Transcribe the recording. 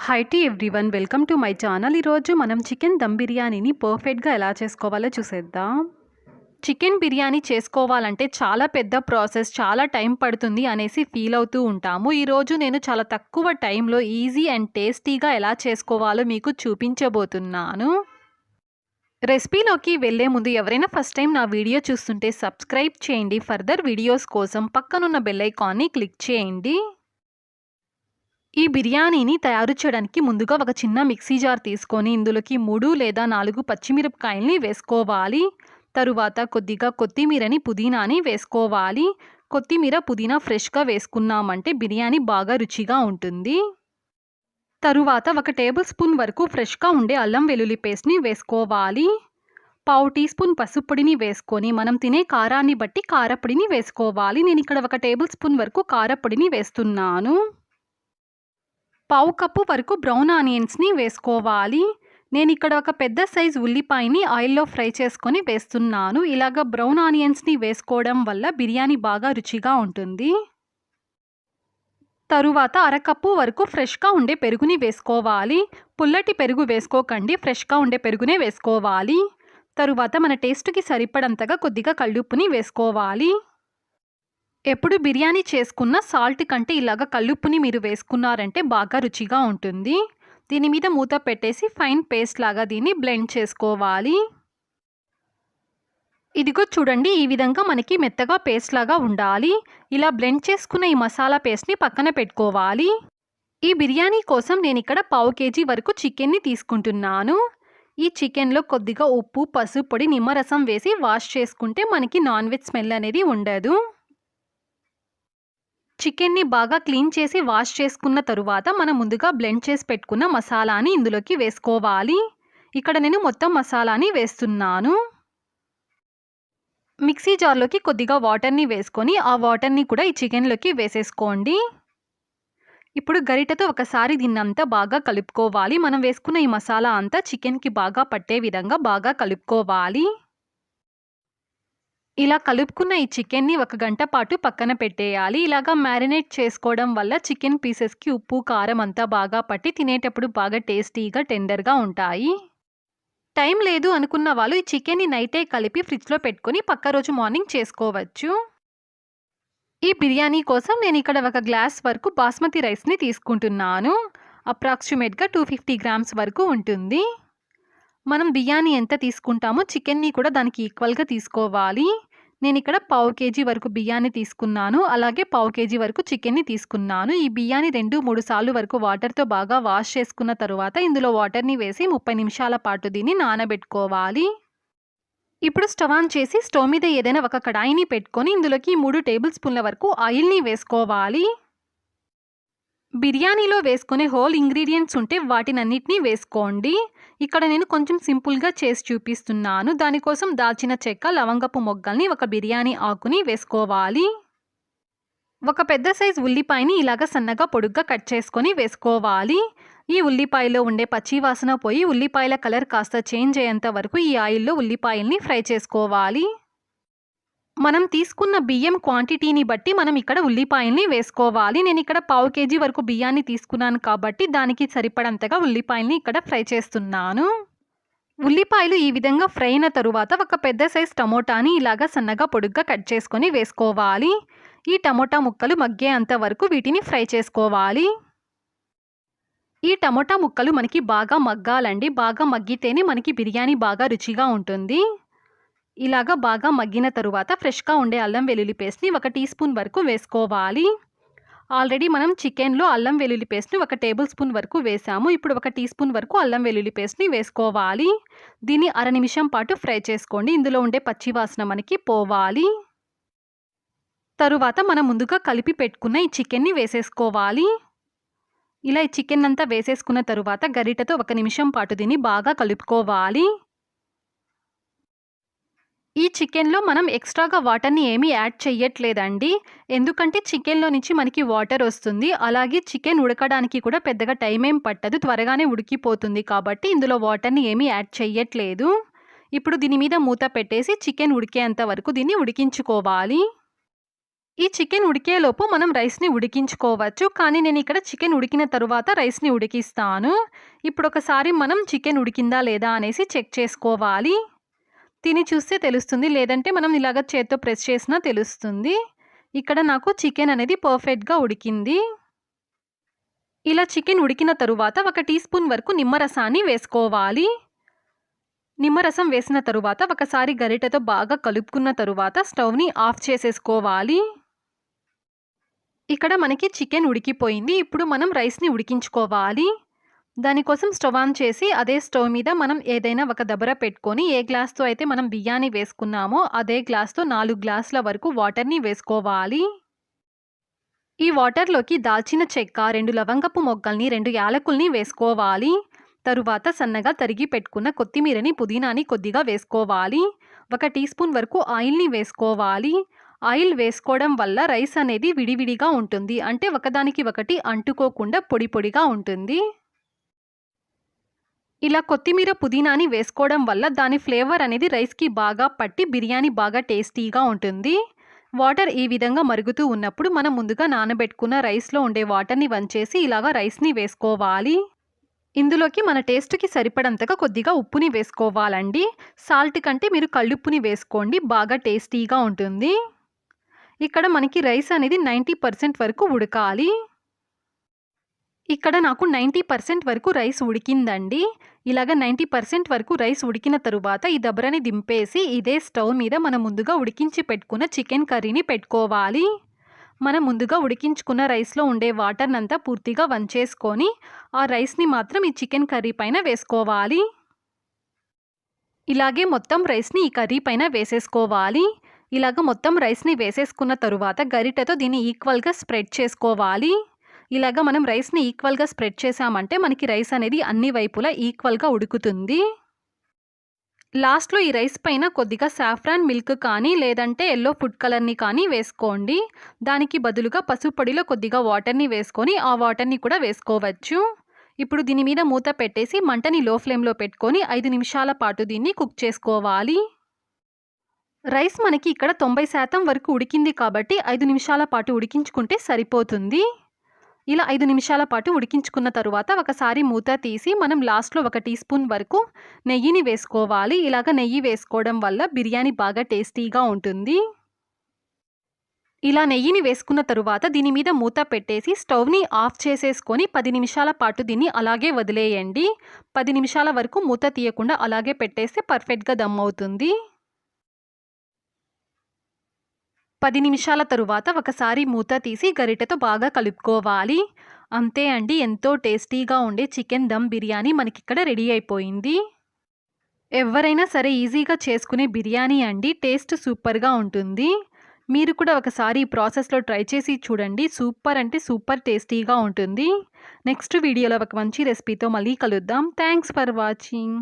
Hi to everyone, welcome to my channel. ఈరోజు మనం chicken dum బిర్యానీని పర్ఫెక్ట్గా ఎలా చేసుకోవాలో చూసేద్దాం. చికెన్ బిర్యానీ చేసుకోవాలంటే చాలా పెద్ద ప్రాసెస్, చాలా టైం పడుతుంది అనేసి ఫీల్ అవుతూ ఉంటాము. ఈరోజు నేను చాలా తక్కువ టైంలో ఈజీ అండ్ టేస్టీగా ఎలా చేసుకోవాలో మీకు చూపించబోతున్నాను. రెసిపీలోకి వెళ్ళే ముందు ఎవరైనా ఫస్ట్ టైం నా వీడియో చూస్తుంటే సబ్స్క్రైబ్ చేయండి. ఫర్దర్ వీడియోస్ కోసం పక్కనున్న బెల్ ఐకాన్ని క్లిక్ చేయండి. ఈ బిర్యానీని తయారు చేయడానికి ముందుగా ఒక చిన్న మిక్సీ జార్ తీసుకొని ఇందులోకి 3 లేదా 4 పచ్చిమిరపకాయల్ని వేసుకోవాలి. తరువాత కొద్దిగా కొత్తిమీరని, పుదీనాని వేసుకోవాలి. కొత్తిమీర, పుదీనా ఫ్రెష్గా వేసుకున్నామంటే బిర్యానీ బాగా రుచిగా ఉంటుంది. తరువాత 1 టేబుల్ స్పూన్ వరకు ఫ్రెష్గా ఉండే అల్లం వెల్లుల్లి పేస్ట్ని వేసుకోవాలి. పావు టీ స్పూన్ పసుపు పొడిని వేసుకొని మనం తినే కారాన్ని బట్టి కారపొడిని వేసుకోవాలి. నేను ఇక్కడ 1 టేబుల్ స్పూన్ వరకు కారపొడిని వేస్తున్నాను. పావు కప్పు వరకు బ్రౌన్ ఆనియన్స్ని వేసుకోవాలి. నేను ఇక్కడ ఒక పెద్ద సైజు ఉల్లిపాయని ఆయిల్లో ఫ్రై చేసుకొని వేస్తున్నాను. ఇలాగ బ్రౌన్ ఆనియన్స్ని వేసుకోవడం వల్ల బిర్యానీ బాగా రుచిగా ఉంటుంది. తరువాత అరకప్పు వరకు ఫ్రెష్గా ఉండే పెరుగుని వేసుకోవాలి. పుల్లటి పెరుగు వేసుకోకండి, ఫ్రెష్గా ఉండే పెరుగునే వేసుకోవాలి. తరువాత మన టేస్ట్కి సరిపడంతగా కొద్దిగా కల్లుప్పుని వేసుకోవాలి. ఎప్పుడు బిర్యానీ చేసుకున్న సాల్ట్ కంటే ఇలాగ కల్లుప్పుని మీరు వేసుకున్నారంటే బాగా రుచిగా ఉంటుంది. దీని మీద మూత పెట్టేసి ఫైన్ పేస్ట్ లాగా దీన్ని బ్లెండ్ చేసుకోవాలి. ఇదిగో చూడండి, ఈ విధంగా మనకి మెత్తగా పేస్ట్ లాగా ఉండాలి. ఇలా బ్లెండ్ చేసుకున్న ఈ మసాలా పేస్ట్ని పక్కన పెట్టుకోవాలి. ఈ బిర్యానీ కోసం నేను ఇక్కడ పావు కేజీ వరకు చికెన్ని తీసుకుంటున్నాను. ఈ చికెన్లో కొద్దిగా ఉప్పు, పసుపు పొడి, నిమ్మరసం వేసి వాష్ చేసుకుంటే మనకి నాన్ వెజ్ స్మెల్ అనేది ఉండదు. చికెన్ని బాగా క్లీన్ చేసి వాష్ చేసుకున్న తరువాత మనం ముందుగా బ్లెండ్ చేసి పెట్టుకున్న మసాలాని ఇందులోకి వేసుకోవాలి. ఇక్కడ నేను మొత్తం మసాలాని వేస్తున్నాను. మిక్సీ జార్లోకి కొద్దిగా వాటర్ని వేసుకొని ఆ వాటర్ని కూడా ఈ చికెన్లోకి వేసేసుకోండి. ఇప్పుడు గరిటెతో ఒకసారి దీన్నంతా బాగా కలుపుకోవాలి. మనం వేసుకున్న ఈ మసాలా అంతా చికెన్కి బాగా పట్టే విధంగా బాగా కలుపుకోవాలి. ఇలా కలుపుకున్న ఈ చికెన్ని 1 గంట పాటు పక్కన పెట్టేయాలి. ఇలాగా మ్యారినేట్ చేసుకోవడం వల్ల చికెన్ పీసెస్కి ఉప్పు, కారం అంతా బాగా పట్టి తినేటప్పుడు బాగా టేస్టీగా, టెండర్గా ఉంటాయి. టైం లేదు అనుకున్న వాళ్ళు ఈ చికెన్ని నైటే కలిపి ఫ్రిడ్జ్లో పెట్టుకొని పక్క రోజు మార్నింగ్ చేసుకోవచ్చు. ఈ బిర్యానీ కోసం నేను ఇక్కడ 1 గ్లాస్ వరకు బాస్మతి రైస్ని తీసుకుంటున్నాను. అప్రాక్సిమేట్గా 250 గ్రామ్స్ వరకు ఉంటుంది. మనం బిర్యానీ ఎంత తీసుకుంటామో చికెన్ని కూడా దానికి ఈక్వల్గా తీసుకోవాలి. నేను ఇక్కడ పావు కేజీ వరకు బియ్యాన్ని తీసుకున్నాను. అలాగే పావు కేజీ వరకు చికెన్ని తీసుకున్నాను. ఈ బియ్యాన్ని 2-3 సార్లు వరకు వాటర్తో బాగా వాష్ చేసుకున్న తరువాత ఇందులో వాటర్ని వేసి 30 నిమిషాల పాటు దీన్ని నానబెట్టుకోవాలి. ఇప్పుడు స్టవ్ ఆన్ చేసి స్టవ్ మీద ఏదైనా ఒక కడాయిని పెట్టుకొని ఇందులోకి 3 టేబుల్ స్పూన్ల వరకు ఆయిల్ని వేసుకోవాలి. బిర్యానీలో వేసుకునే హోల్ ఇంగ్రీడియంట్స్ ఉంటే వాటినన్నిటినీ వేసుకోండి. ఇక్కడ నేను కొంచెం సింపుల్గా చేసి చూపిస్తున్నాను. దానికోసం దాల్చిన చెక్క, లవంగపు మొగ్గల్ని, 1 బిర్యానీ ఆకుని వేసుకోవాలి. 1 పెద్ద సైజు ఉల్లిపాయని ఇలాగ సన్నగా పొడుగ్గా కట్ చేసుకొని వేసుకోవాలి. ఈ ఉల్లిపాయలో ఉండే పచ్చి వాసన పోయి ఉల్లిపాయల కలర్ కాస్త చేంజ్ అయ్యేంత వరకు ఈ ఆయిల్లో ఉల్లిపాయల్ని ఫ్రై చేసుకోవాలి. మనం తీసుకున్న బియ్యం క్వాంటిటీని బట్టి మనం ఇక్కడ ఉల్లిపాయల్ని వేసుకోవాలి. నేను ఇక్కడ పావు కేజీ వరకు బియ్యాన్ని తీసుకున్నాను కాబట్టి దానికి సరిపడంతగా ఉల్లిపాయల్ని ఇక్కడ ఫ్రై చేస్తున్నాను. ఉల్లిపాయలు ఈ విధంగా ఫ్రై అయిన తరువాత 1 పెద్ద సైజ్ టమోటాని ఇలాగా సన్నగా పొడుగ్గా కట్ చేసుకొని వేసుకోవాలి. ఈ టమోటా ముక్కలు మగ్గేంత వరకు వీటిని ఫ్రై చేసుకోవాలి. ఈ టమోటా ముక్కలు మనకి బాగా మగ్గాలండి. బాగా మగ్గితేనే మనకి బిర్యానీ బాగా రుచిగా ఉంటుంది. ఇలాగా బాగా మగ్గిన తరువాత ఫ్రెష్గా ఉండే అల్లం వెల్లుల్లి పేస్ట్ని 1 టీ స్పూన్ వరకు వేసుకోవాలి. ఆల్రెడీ మనం చికెన్లో అల్లం వెల్లుల్లి పేస్ట్ని 1 టేబుల్ స్పూన్ వరకు వేసాము. ఇప్పుడు 1 టీ స్పూన్ వరకు అల్లం వెల్లుల్లి పేస్ట్ని వేసుకోవాలి. దీన్ని అర నిమిషం పాటు ఫ్రై చేసుకోండి. ఇందులో ఉండే పచ్చి వాసన మనకి పోవాలి. తరువాత మనం ముందుగా కలిపి పెట్టుకున్న ఈ చికెన్ని వేసేసుకోవాలి. ఇలా ఈ చికెన్ అంతా వేసేసుకున్న తరువాత గరిటెతో 1 నిమిషం పాటు దీన్ని బాగా కలుపుకోవాలి. ఈ చికెన్లో మనం ఎక్స్ట్రాగా వాటర్ని ఏమీ యాడ్ చెయ్యట్లేదండి. ఎందుకంటే చికెన్లో నుంచి మనకి వాటర్ వస్తుంది. అలాగే చికెన్ ఉడకడానికి కూడా పెద్దగా టైం ఏం పట్టదు, త్వరగానే ఉడికిపోతుంది. కాబట్టి ఇందులో వాటర్ని ఏమీ యాడ్ చెయ్యట్లేదు. ఇప్పుడు దీని మీద మూత పెట్టేసి చికెన్ ఉడికేంత వరకు దీన్ని ఉడికించుకోవాలి. ఈ చికెన్ ఉడికేలోపు మనం రైస్‌ని ఉడికించుకోవచ్చు. కానీ నేనిక్కడ చికెన్ ఉడికిన తరువాత రైస్‌ని ఉడికిస్తాను. ఇప్పుడొకసారి మనం చికెన్ ఉడికిందా లేదా అనేసి చెక్ చేసుకోవాలి. తిని చూస్తే తెలుస్తుంది. లేదంటే మనం ఇలాగ చేత్తో ప్రెస్ చేసినా తెలుస్తుంది. ఇక్కడ నాకు చికెన్ అనేది పర్ఫెక్ట్‌గా ఉడికింది. ఇలా చికెన్ ఉడికిన తరువాత ఒక టీ స్పూన్ వరకు నిమ్మరసాన్ని వేసుకోవాలి. నిమ్మరసం వేసిన తరువాత ఒకసారి గరిటెతో బాగా కలుపుకున్న తరువాత స్టవ్‌ని ఆఫ్ చేసేసుకోవాలి. ఇక్కడ మనకి చికెన్ ఉడికిపోయింది. ఇప్పుడు మనం రైస్‌ని ఉడికించుకోవాలి. దానికోసం స్టవ్ ఆన్ చేసి అదే స్టవ్ మీద మనం ఏదైనా ఒక దబర పెట్టుకొని ఏ గ్లాస్‌తో అయితే మనం బియ్యాన్ని వేసుకున్నామో అదే గ్లాస్‌తో 4 గ్లాసుల వరకు వాటర్‌ని వేసుకోవాలి. ఈ వాటర్‌లోకి దాల్చిన చెక్క, 2 లవంగపు మొగ్గల్ని, 2 యాలకుల్ని వేసుకోవాలి. తరువాత సన్నగా తరిగి పెట్టుకున్న కొత్తిమీరని, పుదీనాని కొద్దిగా వేసుకోవాలి. ఒక టీ స్పూన్ వరకు ఆయిల్‌ని వేసుకోవాలి. ఆయిల్ వేసుకోవడం వల్ల రైస్ అనేది విడివిడిగా ఉంటుంది. అంటే ఒకదానికి ఒకటి అంటుకోకుండా పొడి పొడిగా ఉంటుంది. ఇలా కొత్తిమీర, పుదీనాని వేసుకోవడం వల్ల దాని ఫ్లేవర్ అనేది రైస్‌కి బాగా పట్టి బిర్యానీ బాగా టేస్టీగా ఉంటుంది. వాటర్ ఈ విధంగా మరుగుతూ ఉన్నప్పుడు మనం ముందుగా నానబెట్టుకున్న రైస్‌లో ఉండే వాటర్‌ని వంచేసి ఇలాగా రైస్‌ని వేసుకోవాలి. ఇందులోకి మన టేస్ట్‌కి సరిపడంతగా కొద్దిగా ఉప్పుని వేసుకోవాలండి. సాల్ట్ కంటే మీరు కల్లుప్పుని వేసుకోండి. బాగా టేస్టీగా ఉంటుంది. ఇక్కడ మనకి రైస్ అనేది 90% వరకు ఉడకాలి. ఇక్కడ నాకు 90% వరకు రైస్ ఉడికిందండి. ఇలాగ 90% వరకు రైస్ ఉడికిన తరువాత ఈ దబరని దింపేసి ఇదే స్టవ్ మీద మనం ముందుగా ఉడికించి పెట్టుకున్న చికెన్ కర్రీని పెట్టుకోవాలి. మనం ముందుగా ఉడికించుకున్న రైస్‌లో ఉండే వాటర్‌నంతా పూర్తిగా వంచేసుకొని ఆ రైస్‌ని మాత్రం ఈ చికెన్ కర్రీ పైన వేసుకోవాలి. ఇలాగే మొత్తం రైస్‌ని ఈ కర్రీ పైన వేసేసుకోవాలి. ఇలాగ మొత్తం రైస్‌ని వేసేసుకున్న తరువాత గరిటెతో దీన్ని ఈక్వల్‌గా స్ప్రెడ్ చేసుకోవాలి. ఇలాగ మనం రైస్‌ని ఈక్వల్‌గా స్ప్రెడ్ చేశామంటే మనకి రైస్ అనేది అన్ని వైపులా ఈక్వల్‌గా ఉడుకుతుంది. లాస్ట్‌లో ఈ రైస్ పైన కొద్దిగా సాఫ్రాన్ మిల్క్ కానీ లేదంటే యెల్లో ఫుడ్ కలర్‌ని కానీ వేసుకోండి. దానికి బదులుగా పసుపు పొడిలో కొద్దిగా వాటర్‌ని వేసుకొని ఆ వాటర్‌ని కూడా వేసుకోవచ్చు. ఇప్పుడు దీని మీద మూత పెట్టేసి మంటని లో ఫ్లేమ్‌లో పెట్టుకొని 5 నిమిషాల పాటు దీన్ని కుక్ చేసుకోవాలి. రైస్ మనకి ఇక్కడ 90% వరకు ఉడికింది కాబట్టి 5 నిమిషాల పాటు ఉడికించుకుంటే సరిపోతుంది. ఇలా 5 నిమిషాల పాటు ఉడికించుకున్న తరువాత ఒకసారి మూత తీసి మనం లాస్ట్‌లో ఒక టీ స్పూన్ వరకు నెయ్యిని వేసుకోవాలి. ఇలాగ నెయ్యి వేసుకోవడం వల్ల బిర్యానీ బాగా టేస్టీగా ఉంటుంది. ఇలా నెయ్యిని వేసుకున్న తరువాత దీని మీద మూత పెట్టేసి స్టవ్‌ని ఆఫ్ చేసేసుకొని 10 నిమిషాల పాటు దీన్ని అలాగే వదిలేయండి. 10 నిమిషాల వరకు మూత తీయకుండా అలాగే పెట్టేస్తే పర్ఫెక్ట్‌గా దమ్ అవుతుంది. 10 నిమిషాల తరువాత ఒకసారి మూత తీసి గరిటెతో బాగా కలుపుకోవాలి. అంతే అండి, ఎంతో టేస్టీగా ఉండే చికెన్ దమ్ బిర్యానీ మనకిక్కడ రెడీ అయిపోయింది. ఎవరైనా సరే ఈజీగా చేసుకునే బిర్యానీ అండి. టేస్ట్ సూపర్‌గా ఉంటుంది. మీరు కూడా ఒకసారి ఈ ప్రాసెస్‌లో ట్రై చేసి చూడండి. సూపర్ అంటే సూపర్ టేస్టీగా ఉంటుంది. నెక్స్ట్ వీడియోలో ఒక మంచి రెసిపీతో మళ్ళీ కలుద్దాం. Thanks for watching.